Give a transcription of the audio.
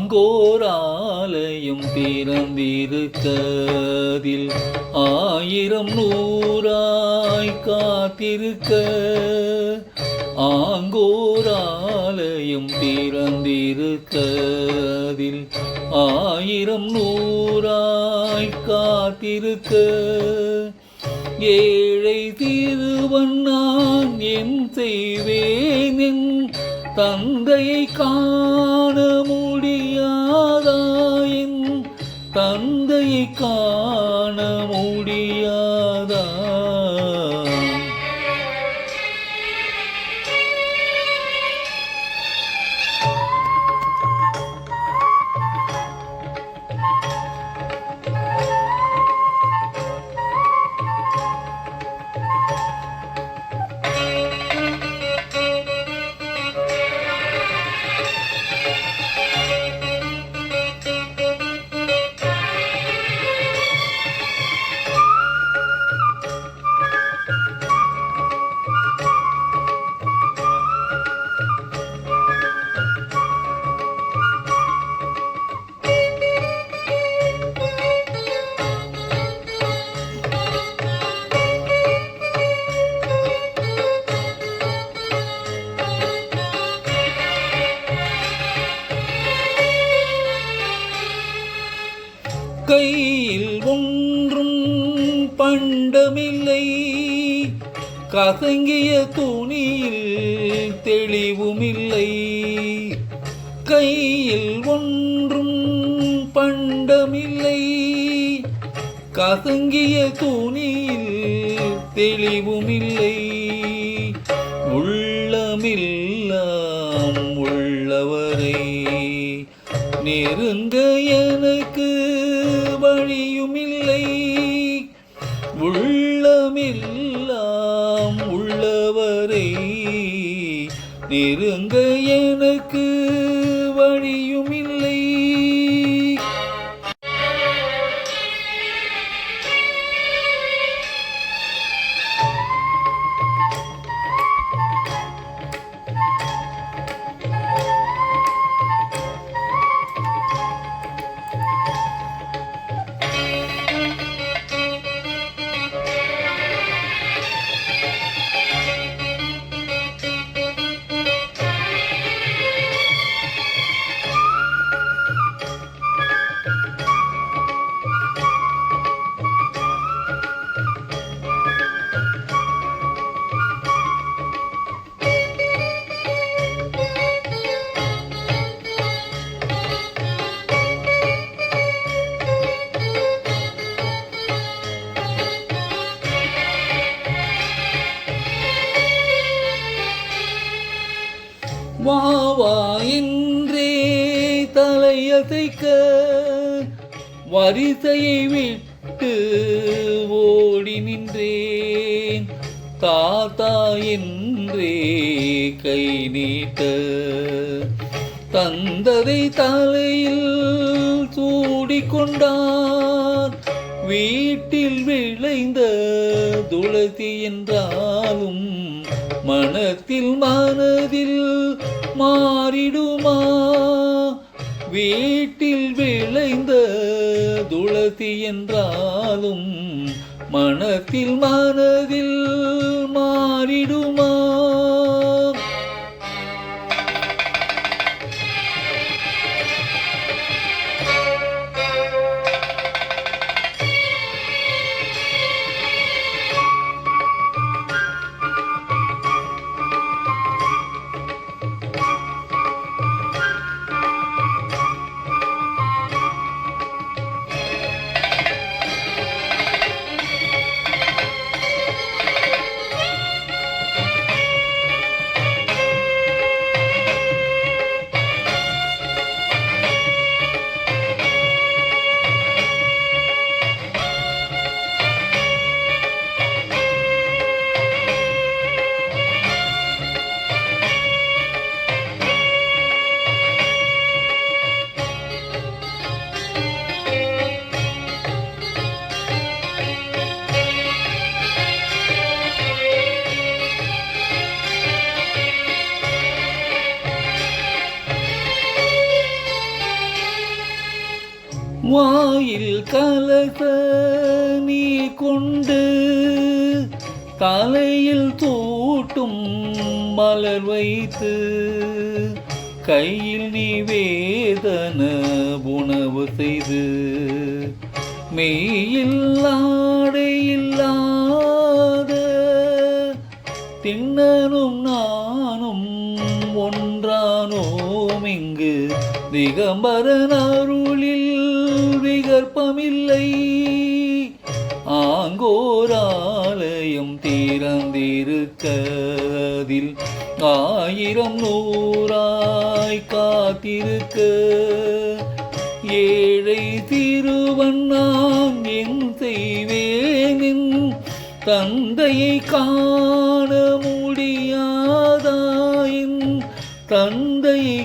ஆங்கோராலயம் திறந்திருக்கதில் 1000 நூறாய் காத்திருக்க ஆங்கோராலயம் திறந்திருக்கதில் 1000 நூறாய் காத்திருக்க ஏழை திருவன் நான் என் செய்வேன் என் தந்தையை காண முடியாதா என் தந்தையை காண முடியாதா கையில் ஒன்றும் பண்டமில்லை கசங்கிய துணியில் தெளிவுமில்லை கையில் ஒன்றும் பண்டமில்லை கசங்கிய துணியில் தெளிவுமில்லை உள்ளமெல்லாம் உள்ளவரை நெருங்க எனக்கு வழியுமில்லை உள்ளமெல்லாம் உள்ளவரை நெருங்க எனக்கு வழியுமில்லை வா வா என்றே தலையசைக்க வரிசையை விட்டு ஓடி நின்றேன் தாத்தா என்றே கை நீட்ட தந்ததை தலையில் சூடிக்கொண்டார் வீட்டில் விளைந்த துளசி என்றாலும் மனத்தில் மனதில் மாறிடுமா வீட்டில் விளைந்த துளசி என்றாலும் மனத்தில் மனதில் மாறிடுமா வாயில் கலச நீ கொண்டு தலையில் தூட்டும் மலர் வைத்து கையில் நீ வேதன உணவு செய்து மெய்யில்லாடையில்லாத திண்ணனும் நானும் ஒன்றானோம் இங்கு திகம்பரன் அருளில் விகற்பமில்லை ஆங்கோராலயம் திறந்திருக்கதில் 1000 நூறாய் காத்திருக்க ஏழை திருவன் நான் என் செய்வேனின் தந்தையை காண முடியாதாயின் தந்தையை